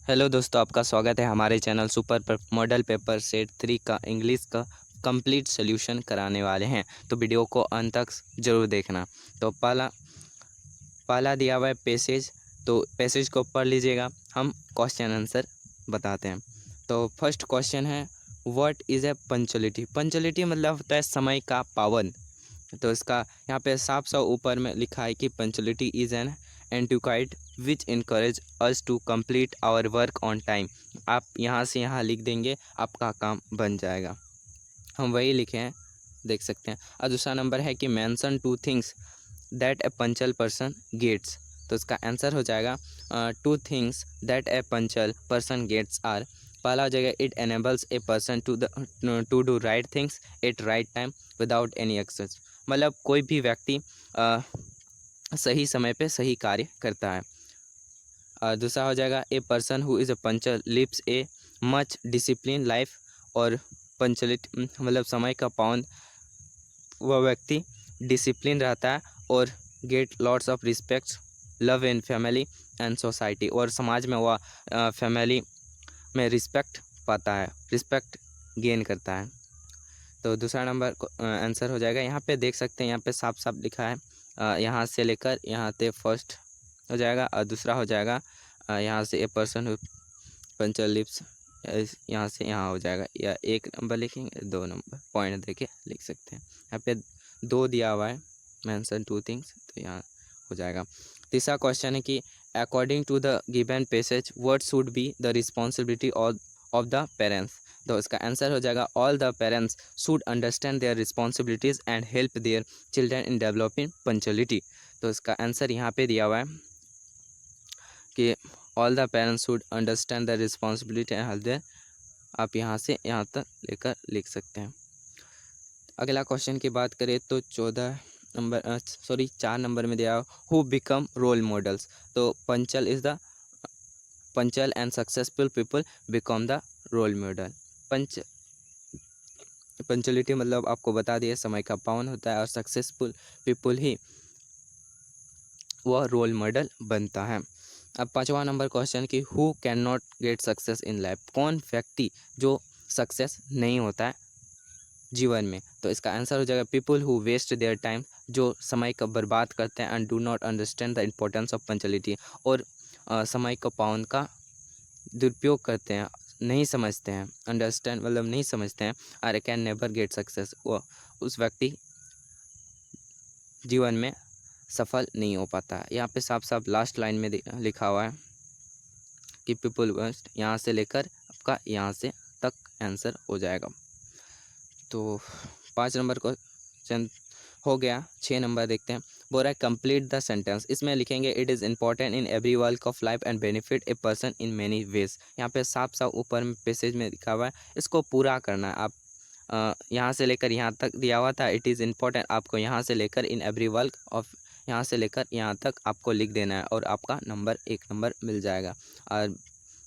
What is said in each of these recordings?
Hello दोस्तों, आपका स्वागत है हमारे channel super model paper set 3 का इंग्लिश का कंप्लीट सॉल्यूशन कराने वाले हैं। तो वीडियो को अंत तक ज़रूर देखना। तो पहला पहला दिया हुआ है पैसेज। तो पैसेज को पढ़ लीजिएगा, हम क्वेश्चन आंसर बताते हैं। तो फर्स्ट क्वेश्चन है, what is a punctuality. Punctuality मतलब होता है समय का पावन। तो इसका यहाँ पे साफ साफ ऊपर में लिखा है कि पंचुअलिटी इज़ एन एंटिक्वाइड which encourage us to complete our work on time. आप यहाँ से यहाँ लिख देंगे, आपका काम बन जाएगा। हम वही लिखे हैं, देख सकते हैं। और दूसरा नंबर है कि mention two things that a punctual person gets. तो इसका आंसर हो जाएगा two things that a punctual person gets are. पहला हो जाएगा, it enables a person to do right things at right time without any excess. मतलब कोई भी व्यक्ति सही समय पे सही कार्य करता है। दूसरा हो जाएगा, a person who is a punctual lives a much discipline life. और पंचुअलिटी मतलब समय का पावन, वह व्यक्ति डिसिप्लिन रहता है और get lots of respect love in family and society. और समाज में वह फैमिली में रिस्पेक्ट पाता है, रिस्पेक्ट गेन करता है। तो दूसरा नंबर आंसर हो जाएगा। यहाँ पे देख सकते हैं, यहाँ पे साफ साफ लिखा है, यहाँ से लेकर यहाँ तक फर्स्ट हो जाएगा। और दूसरा हो जाएगा यहाँ से a person who punctual lives, यहाँ से यहाँ हो जाएगा। या एक नंबर लिखेंगे, दो नंबर पॉइंट देके लिख सकते हैं। यहाँ पे दो दिया हुआ है, मेंशन टू थिंग्स, तो यहाँ हो जाएगा। तीसरा क्वेश्चन है कि according to the given passage what should be the responsibility of the parents. तो इसका आंसर हो जाएगा, all the parents should understand their responsibilities and help their children in developing punctuality. तो इसका आंसर यहाँ पे दिया हुआ है कि all the parents should understand the responsibility and help their. आप यहाँ से यहाँ तक लेकर लिख सकते हैं। अगला क्वेश्चन की बात करें तो 4 नंबर में दिया, हु बिकम रोल मॉडल्स। तो punctual and successful people become the role model. पंच पंचुअलिटी मतलब आपको बता दिया, समय का पावन होता है और सक्सेसफुल पीपल ही वह रोल मॉडल बनता है। अब 5वां नंबर क्वेश्चन की, who can not get success in life. कौन व्यक्ति जो सक्सेस नहीं होता है जीवन में। तो इसका आंसर हो जाएगा, people who waste their time, जो समय का बर्बाद करते हैं, and do not understand the importance of punctuality, और समय का पावन का दुरुपयोग करते हैं, नहीं समझते हैं। अंडरस्टैंड मतलब नहीं समझते हैं। और कैन नेवर गेट सक्सेस, वो उस व्यक्ति जीवन में सफल नहीं हो पाता है। यहाँ पे साफ साफ लास्ट लाइन में लिखा हुआ है कि पीपल वेस्ट, यहाँ से लेकर आपका यहाँ से तक आंसर हो जाएगा। तो 5 नंबर क्वेश्चन हो गया। 6 नंबर देखते हैं, बोल रहा है कंप्लीट द सेंटेंस। इसमें लिखेंगे, it is important in every work of life and benefit a person in many ways. यहाँ पे साफ साफ ऊपर में पैसेज में लिखा हुआ है, इसको पूरा करना है। आप यहाँ से लेकर यहाँ तक दिया हुआ था, इट इज़ इम्पॉर्टेंट, आपको यहाँ से लेकर इन एवरी वर्क ऑफ, यहाँ से लेकर यहाँ तक आपको लिख देना है और आपका नंबर 1 नंबर मिल जाएगा। और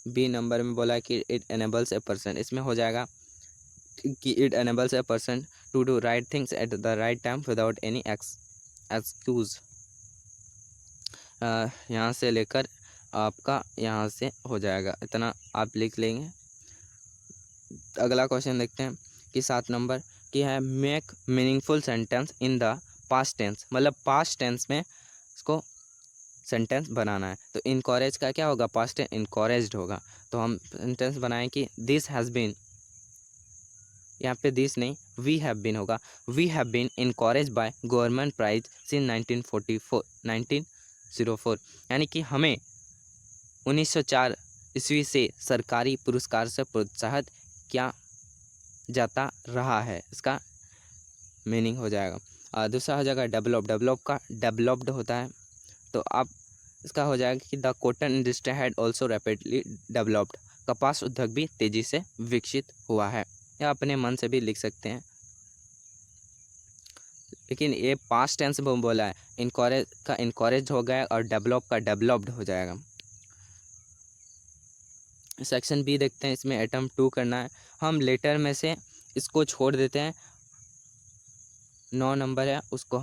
बी नंबर में बोला है कि इट एनेबल्स ए पर्सन, इसमें हो जाएगा कि it enables a person to do right things at the right time without any excuse. यहाँ से लेकर आपका यहाँ से हो जाएगा, इतना आप लिख लेंगे। अगला क्वेश्चन देखते हैं कि 7 नंबर की है, make meaningful sentence in the past tense. मतलब पास्ट टेंस में इसको सेंटेंस बनाना है। तो इनकरेज का क्या होगा, पास्ट टेंस इनकरेज्ड होगा। तो हम सेंटेंस बनाएं कि दिस हैज़ बीन, यहाँ पे दिस नहीं, वी हैव बीन होगा। We have been encourage by government prize since 1904, यानी कि हमें 1904 ईस्वी से सरकारी पुरस्कार से प्रोत्साहित किया जाता रहा है। इसका मीनिंग हो जाएगा। दूसरा हो जाएगा डेवलप का डेवलप्ड होता है। तो आप इसका हो जाएगा कि the cotton industry had also rapidly developed, कपास उद्योग भी तेज़ी से विकसित हुआ है। या अपने मन से भी लिख सकते हैं, लेकिन ये पास्ट टेंस में बोला है, इनकरेज का इनकरेज हो गया और डेवलप का डेवलप्ड हो जाएगा। सेक्शन बी देखते हैं, इसमें आइटम 2 करना है। हम लेटर में से इसको छोड़ देते हैं, 9 नंबर है उसको,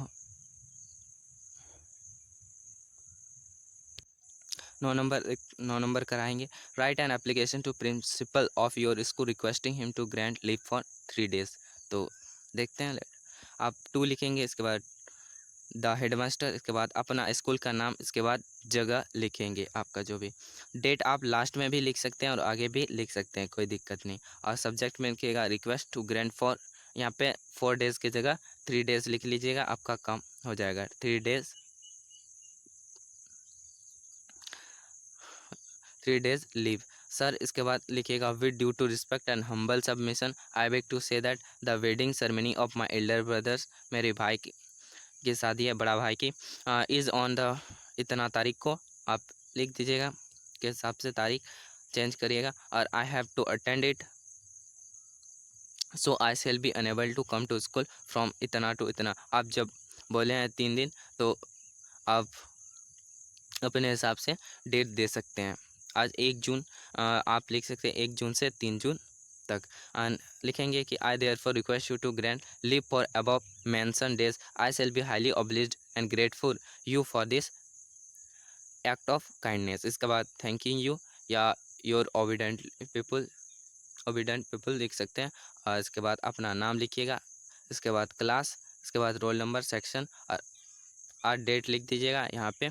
9 नंबर कराएंगे। Write an application to principal of your school requesting him to grant leave for 3 days. तो देखते हैं, आप 2 लिखेंगे, इसके बाद द हेडमास्टर, इसके बाद अपना स्कूल का नाम, इसके बाद जगह लिखेंगे आपका जो भी। डेट आप लास्ट में भी लिख सकते हैं और आगे भी लिख सकते हैं, कोई दिक्कत नहीं। और सब्जेक्ट में लिखिएगा रिक्वेस्ट टू ग्रांट फॉर, यहाँ पे 4 डेज़ की जगह 3 डेज़ लिख लीजिएगा, आपका काम हो जाएगा। 3 डेज़ लीव सर। इसके बाद लिखिएगा with due to respect and humble submission I beg to say that the wedding ceremony of my elder brothers, मेरे भाई की शादी है, बड़ा भाई की, इज़ ऑन द इतना तारीख को, आप लिख दीजिएगा के हिसाब से तारीख चेंज करिएगा। और I have to attend it so I shall be unable to come to school from इतना टू इतना। आप जब बोले हैं 3 दिन, तो आप अपने हिसाब से डेट दे सकते हैं। आज 1 जून, आप लिख सकते हैं 1 जून से 3 जून तक। एंड लिखेंगे कि I therefore request you to grant leave for above mentioned days, I shall be highly obliged and grateful you for this act of kindness. इसके बाद थैंकिंग यू या योर ओबिडेंट पीपल लिख सकते हैं। और इसके बाद अपना नाम लिखिएगा, इसके बाद क्लास, इसके बाद रोल नंबर, सेक्शन और डेट लिख दीजिएगा। यहाँ पे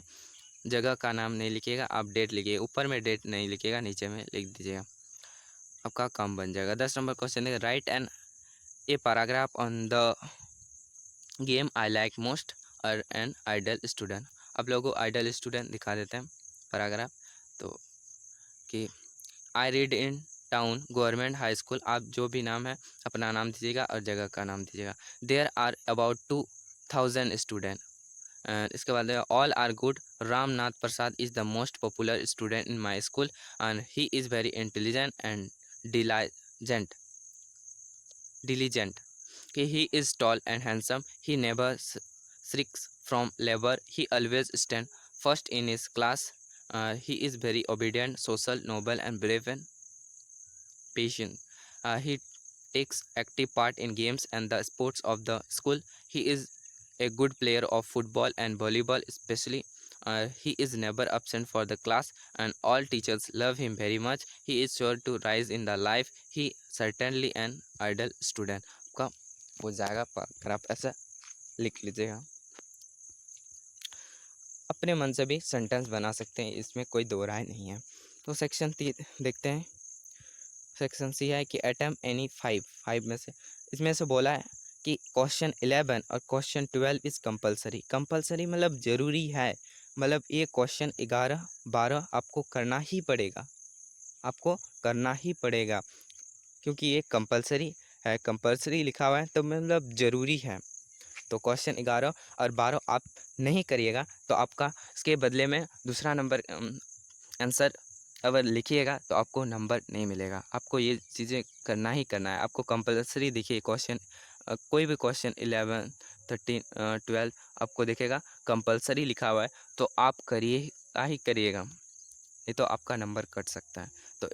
जगह का नाम नहीं लिखिएगा, आप डेट लिखिए, ऊपर में डेट नहीं लिखिएगा, नीचे में लिख दीजिएगा, आपका काम बन जाएगा। 10 नंबर क्वेश्चन है, right a paragraph on the game I like most और एन आइडल स्टूडेंट। आप लोगों को आइडल स्टूडेंट दिखा देते हैं पैराग्राफ। तो कि I read in town government high school, आप जो भी नाम है अपना नाम दीजिएगा और जगह का नाम दीजिएगा। देयर आर अबाउट 2000 स्टूडेंट, इसके बाद all are good, Ramnath Prasad is the most popular student in my school and he is very intelligent and diligent. He is tall and handsome. He never shrinks from labor. He always stands first in his class. He is very obedient, social, noble, and brave and patient. He takes active part in games and the sports of the school. He is a good player of football and volleyball, especially. He is never absent for the class, and all teachers love him very much. He is sure to rise in the life. He certainly an idle student. का हो जाएगा, पर आप ऐसा लिख लीजिएगा। अपने मन से भी सेंटेंस बना सकते हैं, इसमें कोई दो राय नहीं है। तो सेक्शन 3 देखते हैं। सेक्शन सी है कि एटम एनी 5 में से, इसमें से बोला है कि क्वेश्चन 11 और क्वेश्चन 12 इज़ कंपलसरी। कंपलसरी मतलब ज़रूरी है, मतलब ये क्वेश्चन 11 12 आपको करना ही पड़ेगा, आपको करना ही पड़ेगा, क्योंकि ये कंपलसरी है। कंपलसरी लिखा हुआ है तो मतलब ज़रूरी है। तो क्वेश्चन 11 और 12 आप नहीं करिएगा तो आपका इसके बदले में दूसरा नंबर आंसर अगर लिखिएगा तो आपको नंबर नहीं मिलेगा। आपको ये चीज़ें करना ही करना है। आपको कंपलसरी देखिए, क्वेश्चन कोई भी क्वेश्चन 11 13 12 आपको देखेगा कंपलसरी लिखा हुआ है तो आप करिएगा ही करिएगा, नहीं तो आपका नंबर कट सकता है। तो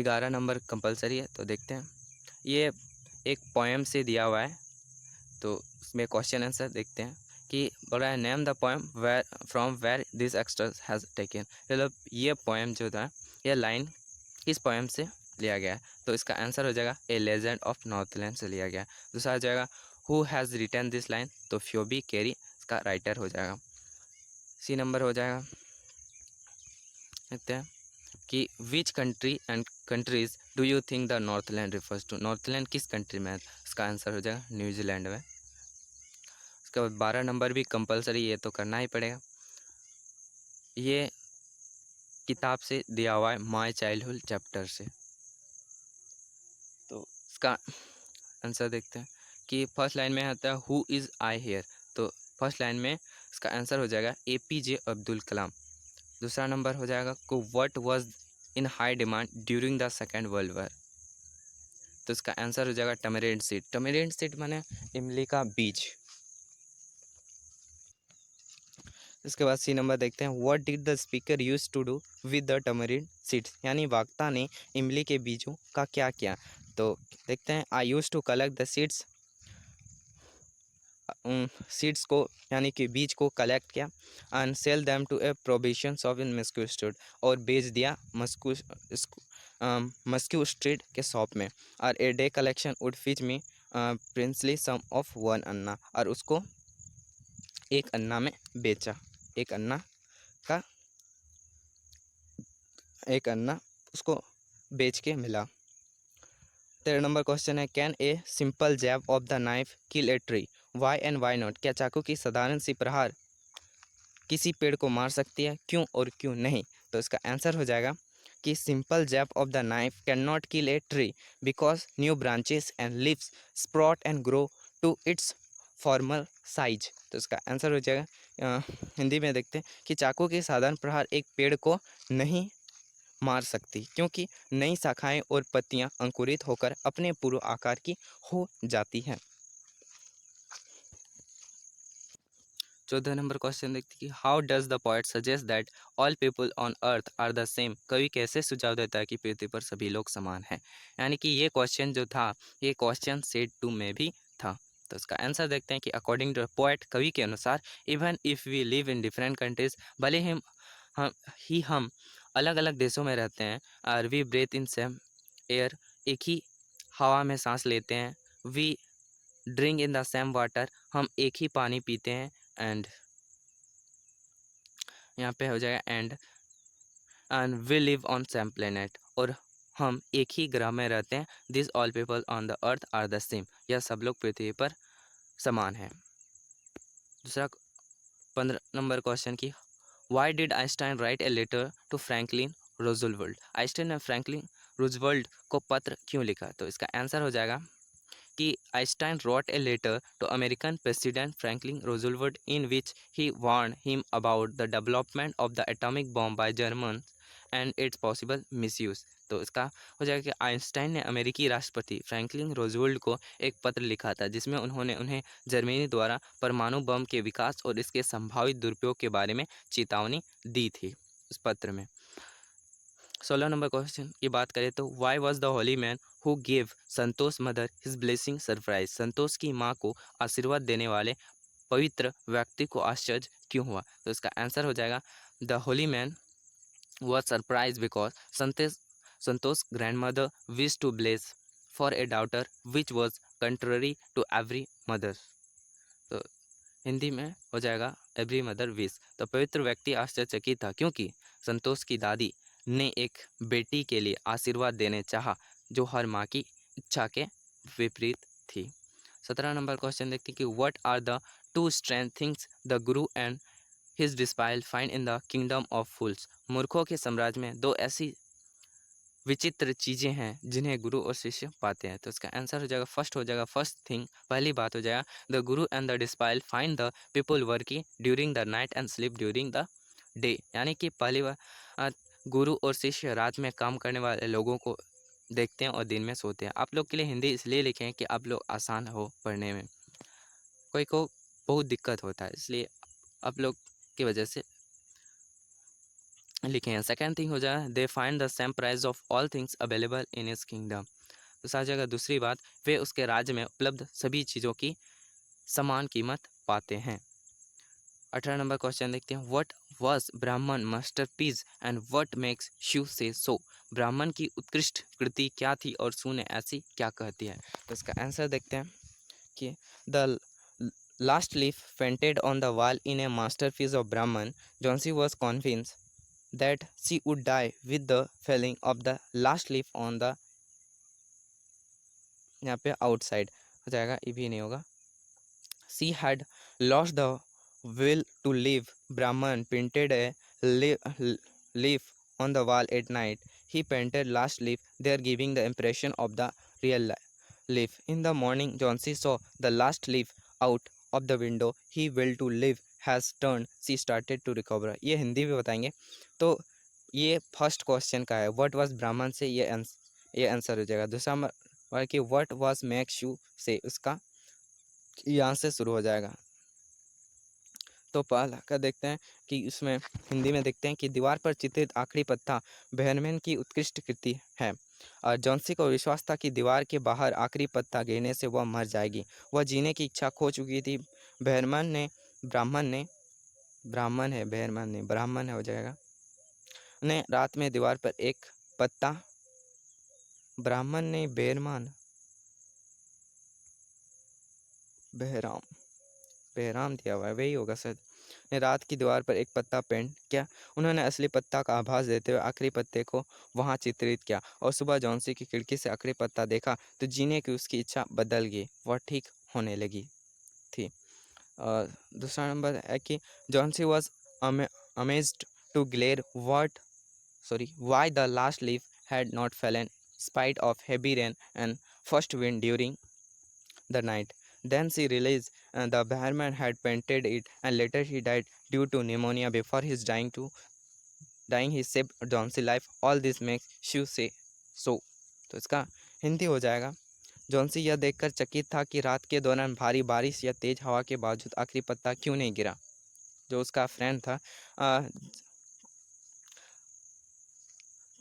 11 नंबर कंपलसरी है। तो देखते हैं, ये एक पोएम से दिया हुआ है, तो इसमें क्वेश्चन आंसर देखते हैं कि बोला है name the poem where from where this extract has taken. मतलब ये पोएम जो था, ये लाइन किस पोएम से लिया गया है, तो इसका आंसर हो जाएगा ए लेजेंड ऑफ नॉर्थलैंड से लिया गया है। दूसरा हो जाएगा who has written this line, तो फ्योबी कैरी इसका राइटर हो जाएगा। सी नंबर हो जाएगा। देखते हैं कि which country and countries do you think the northland refers to. Northland किस कंट्री में है, इसका आंसर हो जाएगा न्यूजीलैंड में। इसके बाद 12 नंबर भी कंपलसरी, ये तो करना ही पड़ेगा। ये किताब से दिया हुआ है माय चाइल्डहुड चैप्टर से। तो इसका आंसर देखते हैं कि फर्स्ट लाइन में आता है हु इज़ आई हेयर, तो फर्स्ट लाइन में इसका आंसर हो जाएगा APJ अब्दुल कलाम। दूसरा नंबर हो जाएगा को what was in high demand during the second world war, तो इसका आंसर हो जाएगा टमेरिंड सीड। टमेरिंड सीड माने इमली का बीज। इसके बाद सी नंबर देखते हैं what did the speaker use to do with the tamarind seeds, यानी वक्ता ने इमली के बीजों का क्या किया। तो देखते हैं I use to collect the seeds seeds को यानी कि बीज को कलेक्ट किया and sell them to a provision shop in mosque street, और बेच दिया मस्क्यू स्ट्रीट के शॉप में। और a day collection would fetch me princely sum of 1 anna, और उसको 1 अन्ना में बेचा, 1 अन्ना का 1 अन्ना उसको बेच के मिला। 13 नंबर क्वेश्चन है, can a simple jab of the knife kill a tree, why and why not? क्या चाकू की साधारण सी प्रहार किसी पेड़ को मार सकती है, क्यों और क्यों नहीं? तो इसका आंसर हो जाएगा कि simple jab of the knife can not kill a tree because new branches and leaves sprout and grow to its formal size. तो इसका आंसर हो जाएगा, हिंदी में देखते हैं कि चाकू की साधारण प्रहार एक पेड़ को नहीं मार सकती क्योंकि नई शाखाएं और पत्तियां अंकुरित होकर अपने पूर्व आकार की हो जाती हैं। 14 नंबर क्वेश्चन देखते हैं कि how does the poet suggest that all people on earth are the same? कवि कैसे सुझाव देता है कि पृथ्वी पर सभी लोग समान हैं? यानी कि ये क्वेश्चन जो था, ये क्वेश्चन सेट 2 में भी था। तो इसका आंसर देखते हैं कि अकॉर्डिंग टू पोएट, कवि के अनुसार, even if we live in different countries, भले हम अलग अलग देशों में रहते हैं, और we breathe in same air, एक ही हवा में सांस लेते हैं, we drink in the same water, हम एक ही पानी पीते हैं, एंड यहाँ पे हो जाएगा and we live on same planet, और हम एक ही ग्रह में रहते हैं। This all people on the earth are the same, यह सब लोग पृथ्वी पर समान हैं। दूसरा 15 नंबर क्वेश्चन की, why did Einstein write a letter to Franklin Roosevelt? Einstein ने फ्रैंकलिन रूजवेल्ट को पत्र क्यों लिखा? तो इसका आंसर हो जाएगा कि Einstein wrote a letter to American President Franklin Roosevelt in which he warned him about the development of the atomic bomb by Germans and its possible misuse। तो इसका हो जाएगा कि आइंस्टाइन ने अमेरिकी राष्ट्रपति फ्रैंकलिन रोजवेल्ट को एक पत्र लिखा था जिसमें उन्होंने उन्हें जर्मनी द्वारा परमाणु बम के विकास और इसके संभावित दुरुपयोग के बारे में चेतावनी दी थी उस पत्र में। 16 नंबर क्वेश्चन की बात करें तो why was the holy man who gave Santosh mother his blessing surprise? Santosh की माँ को आशीर्वाद देने वाले पवित्र व्यक्ति को आश्चर्य क्यों हुआ? तो इसका आंसर हो जाएगा the holy man was surprise because Santosh grand mother wish to bless for a daughter which was contrary to every mother. तो हिंदी में हो जाएगा एवरी मदर विश। तो पवित्र व्यक्ति आश्चर्यचकित था क्योंकि संतोष की दादी ने एक बेटी के लिए आशीर्वाद देने चाहा जो हर माँ की इच्छा के विपरीत थी। 17 नंबर क्वेश्चन देखते हैं कि what are the 2 strange things the guru and his disciple find in the kingdom of fools? मूर्खों के साम्राज्य में 2 ऐसी विचित्र चीज़ें हैं जिन्हें गुरु और शिष्य पाते हैं। तो इसका आंसर हो जाएगा फर्स्ट थिंग, पहली बात हो जाएगा the guru and the disciple find the people working during the night and sleep during the day. यानी कि पहली बार गुरु और शिष्य रात में काम करने वाले लोगों को देखते हैं और दिन में सोते हैं। आप लोग के लिए हिंदी इसलिए लिखे हैं कि आप लोग आसान हो पढ़ने में, कोई को बहुत दिक्कत होता है इसलिए आप लोग की वजह से लिखे हैं। सेकेंड थिंग हो जाए they find the same price of all things available in his kingdom. तो साथ जगह दूसरी बात, वे उसके राज्य में उपलब्ध सभी चीज़ों की समान कीमत पाते हैं। 18 नंबर क्वेश्चन देखते हैं व्हाट वाज ब्राह्मण मास्टरपीस एंड व्हाट मेक्स शू से सो? ब्राह्मण की उत्कृष्ट कृति क्या थी और शू ने ऐसी क्या कहती है? तो इसका आंसर देखते हैं कि the last leaf painted on the wall in a masterpiece of ब्राह्मण Johnsy was convince that she would die with the falling of the last leaf on the, यहाँ पे outside हो जाएगा, ये भी नहीं होगा। she had lost the will to live। Brahman painted a leaf on the wall at night। he painted last leaf there giving the impression of the real leaf। in the morning Johnsy saw the last leaf out of the window। he will to live has turned। she started to recover। ये हिंदी में बताएंगे। तो ये first question का है what was ब्राह्मण से, ये आंसर हो जाएगा। दूसरा नंबर कि व्हाट वाज मेक्स यू से, उसका यहाँ से शुरू हो जाएगा। तो पहला का देखते हैं कि उसमें हिंदी में देखते हैं कि दीवार पर चित्रित आखिरी पत्ता बेहरमैन की उत्कृष्ट कृति है और जॉन्सी को विश्वास था कि दीवार के बाहर आखिरी पत्ता गिरने से वह मर जाएगी। वह जीने की इच्छा खो चुकी थी ब्राह्मण हो जाएगा, ने रात में दीवार पर एक पत्ता, ब्राह्मण ने बेहराम दिया हुआ है, वही होगा सर, ने रात की दीवार पर एक पत्ता पेंट किया। उन्होंने असली पत्ता का आभास देते हुए आखिरी पत्ते को वहां चित्रित किया और सुबह जॉन्सी की खिड़की से आखिरी पत्ता देखा तो जीने की उसकी इच्छा बदल गई, वह ठीक होने लगी थी। और दूसरा नंबर है कि Johnsy was amazed to glare why the last leaf had not fallen spite of heavy rain and first wind during the night. Then she realized the Behrman had painted it and later he died due to pneumonia. Before his dying he saved John's life. All this makes you say so. तो इसका हिंदी हो जाएगा, Johnsy यह देखकर चकित था कि रात के दौरान भारी बारिश या तेज हवा के बावजूद आखिरी पत्ता क्यों नहीं गिरा। जो उसका फ्रेंड था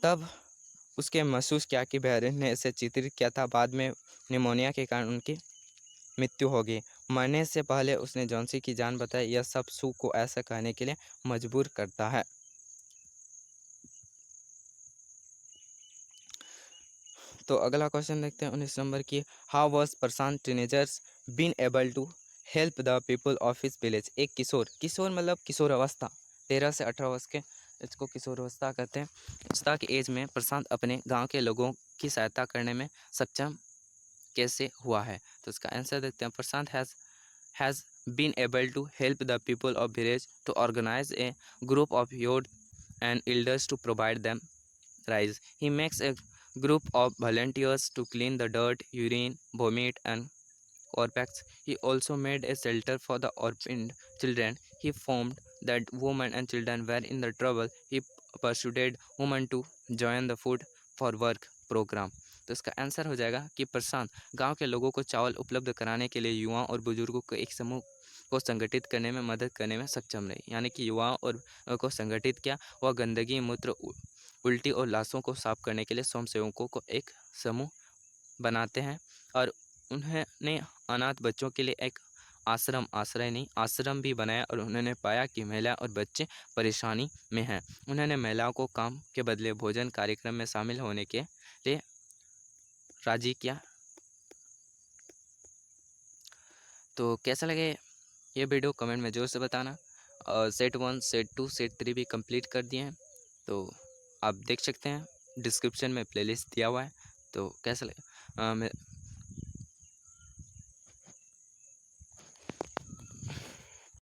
तब उसके महसूस किया कि बेहरिन ने इसे चित्रित किया था। बाद में निमोनिया के कारण उनकी मृत्यु हो गई। मरने से पहले उसने जॉन्सी की जान बताई। यह सब सू को ऐसा कहने के लिए मजबूर करता है। तो अगला क्वेश्चन देखते हैं 19 नंबर की, how was Prashant teenagers been able to help the people of his village. एक किशोर मतलब किशोर अवस्था, 13 से 18 वर्ष के, इसको किशोर अवस्था कहते हैं। अवस्था की एज में प्रशांत अपने गांव के लोगों की सहायता करने में सक्षम कैसे हुआ है। तो इसका आंसर देखते हैं, प्रशांत has been able to help the people of village to organize a group of youth and elders to provide them rice. He makes a group of volunteers to clean the dirt, urine, vomit and corpses. He also made a shelter for the orphaned children. He found that women and children were in the trouble. He persuaded women to join the food for work program. तो इसका answer हो जाएगा कि प्रशांत गांव के लोगों को चावल उपलब्ध कराने के लिए युवाओं और बुजुर्गों को एक समूह को संगठित करने में मदद करने में सक्षम रहे। यानी कि युवाओं और को संगठित किया। वह गंदगी, मूत्र, उल्टी और लाशों को साफ करने के लिए स्वयंसेवकों को एक समूह बनाते हैं और उन्होंने अनाथ बच्चों के लिए एक आश्रम भी बनाया और उन्होंने पाया कि महिला और बच्चे परेशानी में हैं। उन्होंने महिलाओं को काम के बदले भोजन कार्यक्रम में शामिल होने के लिए राजी किया। तो कैसा लगे ये वीडियो कमेंट में ज़रूर से बताना। और सेट 1, सेट 2, सेट 3 भी कंप्लीट कर दिए हैं, तो आप देख सकते हैं डिस्क्रिप्शन में प्लेलिस्ट दिया हुआ है। तो कैसा लगे